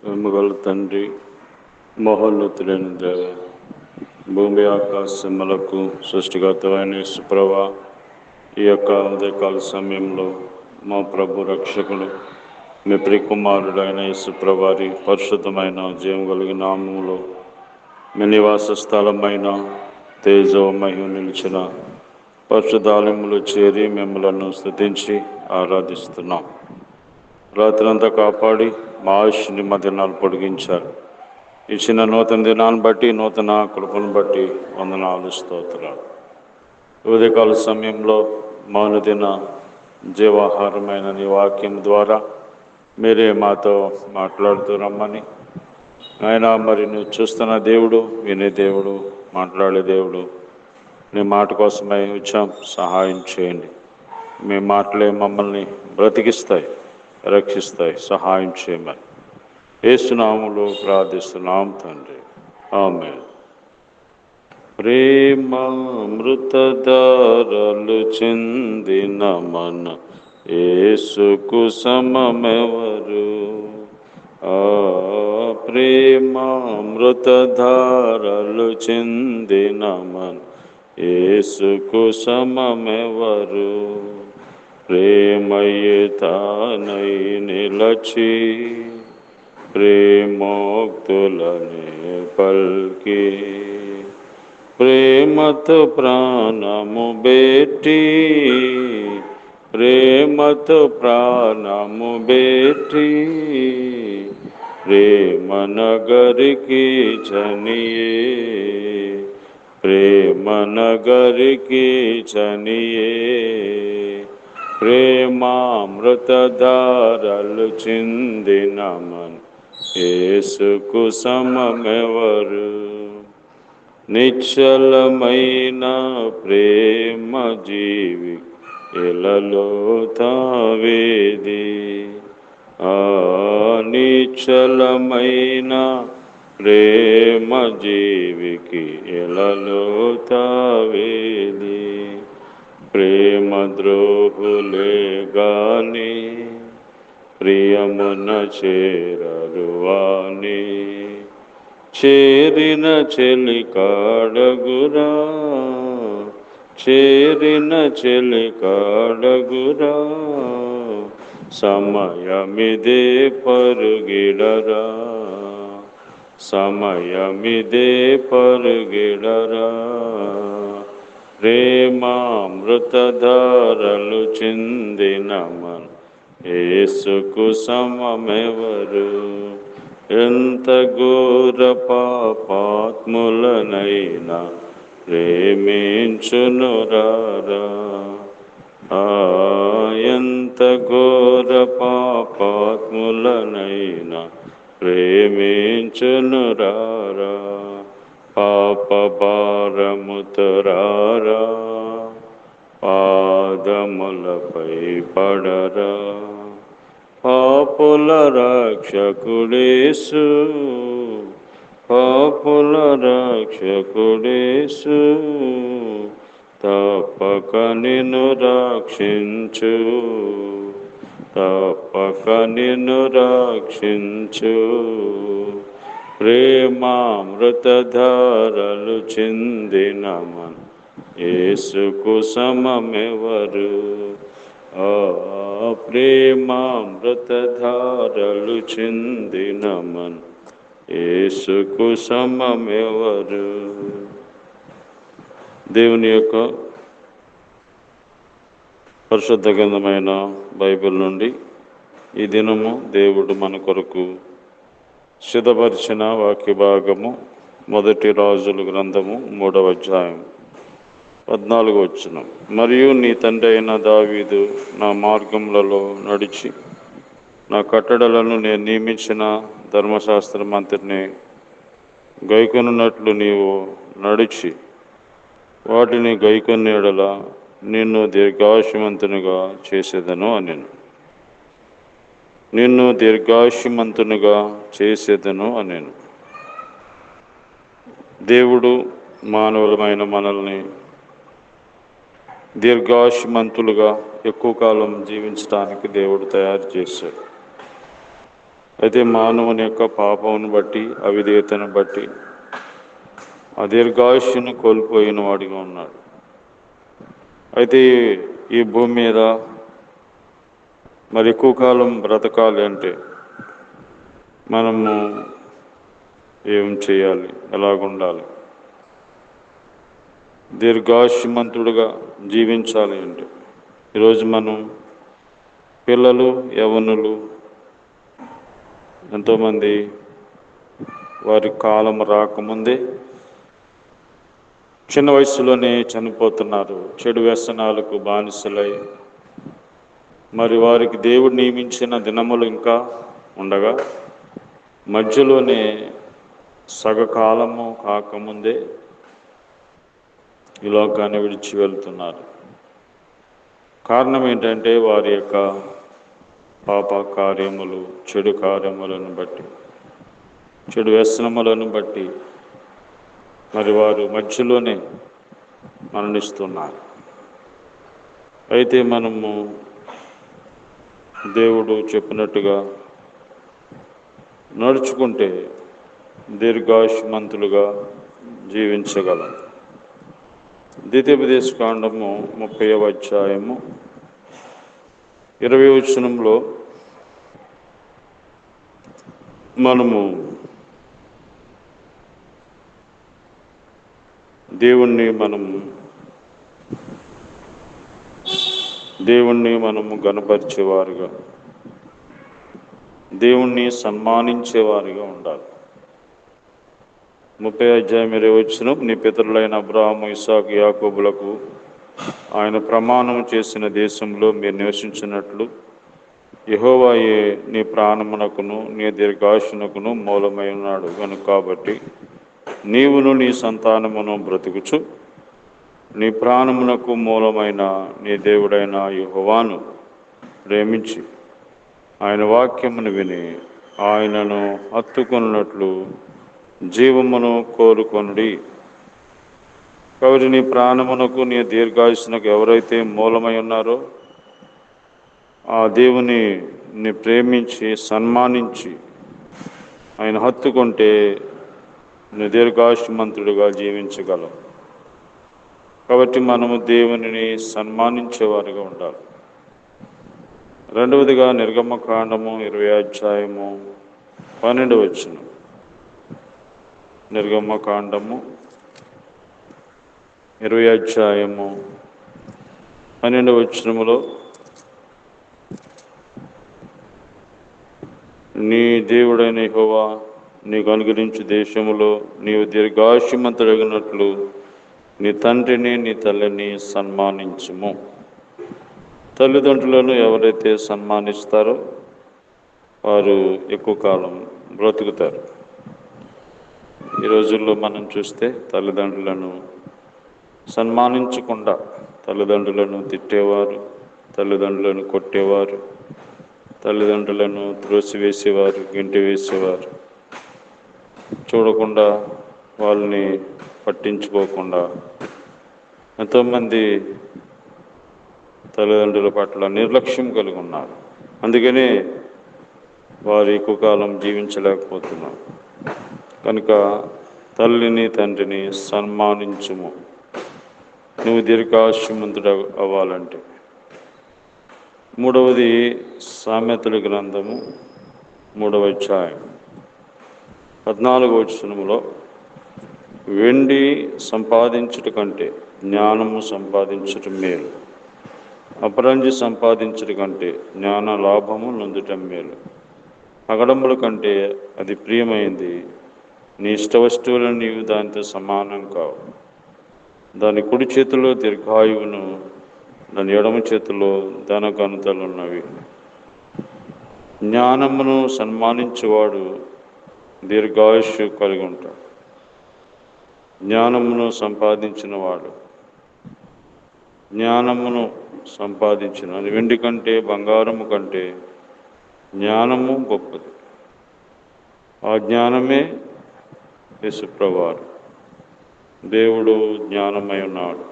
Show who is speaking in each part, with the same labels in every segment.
Speaker 1: వెమ్మగల తండ్రి, మహోన్నతులైన దేవ, భూమి ఆకాశములకు సృష్టిగతమైన యేసుప్రభా, ఈ యొక్క ఉదయకాల సమయంలో మా ప్రభు రక్షకుడు మీ ప్రియకుమారుడైన యేసుప్రభారి పరిశుద్ధమైన జీవం కలిగిన నామములో మీ నివాస స్థలమైన తేజోమహిమ నిలిచిన పరిశుద్ధాలయములో చేరి మిమ్మలను స్తుతించి ఆరాధిస్తున్నాం. రాత్రంతా కాపాడి మా ఆయుష్ని మా దినాలు పొడిగించారు. ఇచ్చిన నూతన దినాన్ని బట్టి, నూతన కృపను బట్టి వందనాలు, స్తోత్రాలు. ఉదయకాల సమయంలో మౌనదిన జీవాహారమైన నీ వాక్యం ద్వారా మీరే మాతో మాట్లాడుతూ రమ్మని ఆయన, మరి నువ్వు చూస్తున్న దేవుడు, వినే దేవుడు, మాట్లాడే దేవుడు, నీ మాట కోసమై వచ్చాం, సహాయం చేయండి. మీ మాటలే మమ్మల్ని బ్రతికిస్తాయి, రక్షిస్తాయి, సహాయం చేయమని యేసునామములో ప్రార్థిస్తున్నాం తండ్రి, ఆమేన్. ప్రేమామృతధారలు చెందిన మన యేసుకు సమమెవరు? ప్రేమామృతధారలు చెందిన మన యేసుకు సమమెవరు? ప్రేమయే తానై నిలచి ప్రేమోక్తులనే పల్కి ప్రేమతో ప్రాణము బెట్టి, ప్రేమతో ప్రాణము బెట్టి ప్రేమ నగరికి చనియే, ప్రేమ నగరికి చనియే. ప్రేమామృతధారలు చిందిన మన యేసుకు సమమెవరు? నిశ్చలమైన ప్రేమ జీవి ఎలలో తావేది? నిశ్చలమైన ప్రేమ జీవికి ఎలలో తావేది? ప్రేమ ద్రోహులే గాని ప్రియమున చేరరువాని, చేరిన చెలి కాడగురా, చేరిన చెలి కాడగురా, సమయమిదే పరుగిడరా, సమయమిదే పరుగిడరా. ప్రేమామృతధారలు చిందిన మన యేసుకు సమమెవరు? ఎంత ఘోర పాపాత్ములనైనా ప్రేమించునురారా, ఎంత ఘోర పాపాత్ములనైనా ప్రేమించునురారా. పాప భారముతో రారా, పాదములపై పడరా, పాపుల రక్షకుడేసు, పాపుల రక్షకుడేసు తప్పక నిన్ను రక్షించు, తప్పక నిన్ను రక్షించు. ప్రేమామృతధారలు చిందిన మన యేసుకు సమమెవరు? ప్రేమామృతధారలు చిందిన మన యేసుకు సమమెవరు? దేవుని యొక్క పరిశుద్ధ గ్రంథమైన బైబిల్ నుండి ఈ దినము దేవుడు మన కొరకు సిద్ధపరిచిన వాక్య భాగము 1 రాజుల గ్రంథము 3వ అధ్యాయం 14వ వచనం. మరియు నీ తండ్రి అయిన దావీదు నా మార్గములలో నడిచి నా కట్టడలను నేను నియమించిన ధర్మశాస్త్రం అంతటిని గైకొనున్నట్లు నీవు నడిచి వాటిని గైకొన్న యెడల నిన్ను దీర్ఘాయుష్మంతునిగా చేసేదను అనెను. నిన్ను దీర్ఘాయుష్మంతునిగా చేసేదను అనెను. దేవుడు మానవులమైన మనల్ని దీర్ఘాయుష్మంతులుగా ఎక్కువ కాలం జీవించడానికి దేవుడు తయారు చేశాడు. అయితే మానవుని యొక్క పాపమును బట్టి, అవిధేయతను బట్టి ఆ దీర్ఘాయుష్యును కోల్పోయిన వాడిగా ఉన్నాడు. అయితే ఈ భూమి మీద మరి ఎక్కువ కాలం బ్రతకాలి అంటే మనము ఏం చేయాలి, ఎలాగుండాలి? దీర్ఘాయుష్మంతుడుగా జీవించాలి అంటే ఈరోజు మనం పిల్లలు, యవ్వనులు ఎంతోమంది వారి కాలం రాకముందే చిన్న వయసులోనే చనిపోతున్నారు. చెడు వ్యసనాలకు బానిసలై మరి వారికి దేవుడు నియమించిన దినములు ఇంకా ఉండగా మధ్యలోనే సగకాలము కాకముందే ఈ లోకాన్ని విడిచి వెళ్తున్నారు. కారణం ఏంటంటే వారి యొక్క పాప కార్యములు, చెడు కార్యములను బట్టి, చెడు వ్యసనములను బట్టి మరి వారు మధ్యలోనే మరణిస్తున్నారు. అయితే మనము దేవుడు చెప్పినట్టుగా నడుచుకుంటే దీర్ఘాయుష్మంతులుగా జీవించగలం. ద్వితీయోపదేశకాండము 30వ అధ్యాయము 20వ వచనంలో మనము దేవుణ్ణి మనము గణపరిచేవారుగా, దేవుణ్ణి సన్మానించేవారుగా ఉండాలి. 30వ అధ్యాయం 20వ వచనం, నీ పితరులైన అబ్రాహాము, ఇస్సాకు, యాకోబులకు ఆయన ప్రమాణం చేసిన దేశంలో మీరు నివసించినట్లు యెహోవాయే నీ ప్రాణమునకును నీ దీర్ఘాయుష్నకును మూలమై ఉన్నాడు కనుక కాబట్టి నీవును నీ సంతానమును బ్రతుకుచు నీ ప్రాణమునకు మూలమైన నీ దేవుడైన యెహోవాను ప్రేమించి ఆయన వాక్యమును విని ఆయనను హత్తుకొనున్నట్లు జీవమును కోరుకొనుడి. కాబట్టి నీ ప్రాణమునకు నీ దీర్ఘాయుష్నకు ఎవరైతే మూలమై ఉన్నారో ఆ దేవుని ప్రేమించి సన్మానించి ఆయన హత్తుకుంటే నీ దీర్ఘాయుష్మంతుడుగా జీవించగలం. కాబట్టి మనము దేవునిని సన్మానించేవారుగా ఉండాలి. రెండవదిగా నిర్గమకాండము 20వ అధ్యాయము 12వ వచనం. నిర్గమకాండము 20వ అధ్యాయము 12వ వచనములో నీ దేవుడైన యెహోవా నీకు అనుగ్రహించు దేశములో నీవు దీర్ఘాయుష్మంతుడగినట్లు నీ తండ్రిని నీ తల్లిని సన్మానించుము. తల్లిదండ్రులను ఎవరైతే సన్మానిస్తారో వారు ఎక్కువ కాలం బ్రతుకుతారు. ఈ రోజుల్లో మనం చూస్తే తల్లిదండ్రులను సన్మానించకుండా తల్లిదండ్రులను తిట్టేవారు, తల్లిదండ్రులను కొట్టేవారు, తల్లిదండ్రులను త్రోసివేసేవారు, గెంటి వేసేవారు, చూడకుండా వాళ్ళని పట్టించుకోకుండా ఎంతోమంది తల్లిదండ్రుల పట్ల నిర్లక్ష్యం కలిగి ఉన్నారు. అందుకనే వారు ఎక్కువ కాలం జీవించలేకపోతున్నారు. కనుక తల్లిని తండ్రిని సన్మానించుము నువ్వు దీర్ఘాయుష్మంతుడు అవ్వాలంటే. మూడవది సామెతల గ్రంథము 3వ అధ్యాయం 14వ వచనములో వెండి సంపాదించుట కంటే జ్ఞానము సంపాదించటం మేలు, అపరంజి సంపాదించుట కంటే జ్ఞాన లాభము నొందుటం మేలు. పగడముల కంటే అది ప్రియమైంది, నీ ఇష్ట వస్తువులను నీవు దానితో సమానం కావు. దాని కుడి చేతిలో దీర్ఘాయువును, దాని ఎడమ చేతిలో ధన ఘనతలున్నవి. జ్ఞానమును సన్మానించేవాడు దీర్ఘాయుష్ కలిగి ఉంటాడు. జ్ఞానమును సంపాదించిన వెండి కంటే బంగారము కంటే జ్ఞానము గొప్పది. ఆ జ్ఞానమే యేసుప్రభువారు. దేవుడు జ్ఞానమై ఉన్నాడు.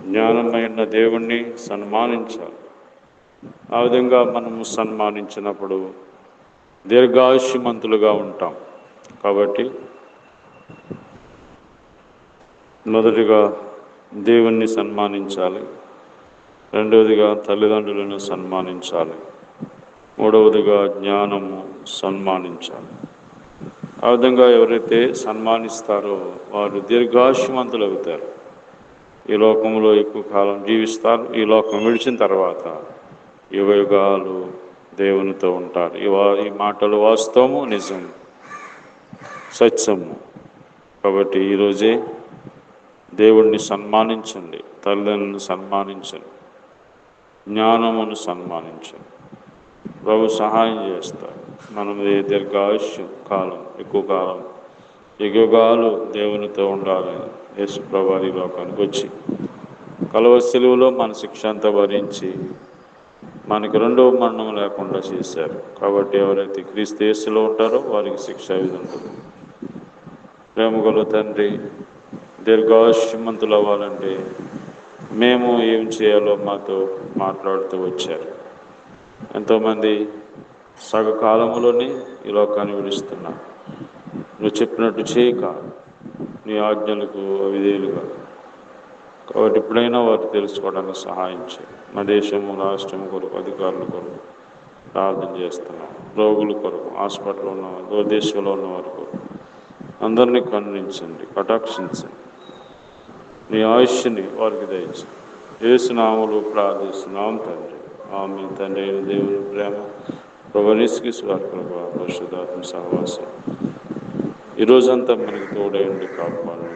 Speaker 1: జ్ఞానమైన దేవుణ్ణి సన్మానించాలి. ఆ విధంగా మనము సన్మానించినప్పుడు దీర్ఘాయుష్యమంతులుగా ఉంటాం. కాబట్టి మొదటిగా దేవుణ్ణి సన్మానించాలి, రెండవదిగా తల్లిదండ్రులను సన్మానించాలి, మూడవదిగా జ్ఞానము సన్మానించాలి. ఆ విధంగా ఎవరైతే సన్మానిస్తారో వారు దీర్ఘాయుష్యమంతులు అవుతారు. ఈ లోకంలో ఎక్కువ కాలం జీవిస్తారు. ఈ లోకం విడిచిన తర్వాత యుగయుగాలు దేవునితో ఉంటారు. ఈ మాటలు వాస్తవము, నిజం, సత్యము. కాబట్టి ఈరోజే దేవుణ్ణి సన్మానించండి, తల్లిదండ్రులను సన్మానించండి, జ్ఞానమును సన్మానించండి. ప్రభు సహాయం చేస్తారు. మనం దీర్ఘాయుష్యం కాలం, ఎక్కువ కాలం, యుగాలు దేవునితో ఉండాలని యేసు ప్రభు ఈ లోకానికి వచ్చి కలువరి సిలువలో మన శిక్ష అంతా భరించి మనకి రెండవ మరణం లేకుండా చేశారు. కాబట్టి ఎవరైతే క్రీస్తు యేసులో ఉంటారో వారికి శిక్ష ఇది ఉంటుంది. ప్రేమగల తండ్రి, దీర్ఘాయుష్యమంతులు అవ్వాలంటే మేము ఏం చేయాలో మాతో మాట్లాడుతూ వచ్చారు. ఎంతోమంది సగకాలంలోనే ఈ లోకాన్ని విడుస్తున్నారు. నువ్వు చెప్పినట్టు చేయక నీ ఆజ్ఞలకు అవిధేయులుగా. కాబట్టి ఇప్పుడైనా వారు తెలుసుకోవడానికి సహాయం చేయి. మా దేశము, రాష్ట్రము కొరకు, అధికారుల కొరకు ప్రార్థన చేస్తున్నాం. రోగుల కొరకు, హాస్పిటల్లో ఉన్నవారు, దూరదేశంలో ఉన్నవారి కొరకు అందరినీ కరుణించండి, కటాక్షించండి. నీ ఆయుష్ని వారికి దయచేయండి. యేసు నామములో ప్రార్థిస్తున్నాం తండ్రి, ఆమేన్. తండ్రి అయిన దేవుని ప్రేమ, ప్రభువైన యేసుక్రీస్తు వారి కృప, పరిశుద్ధాత్మ సహవాసం ఈరోజంతా మనకి తోడై ఉండి కాపాడండి.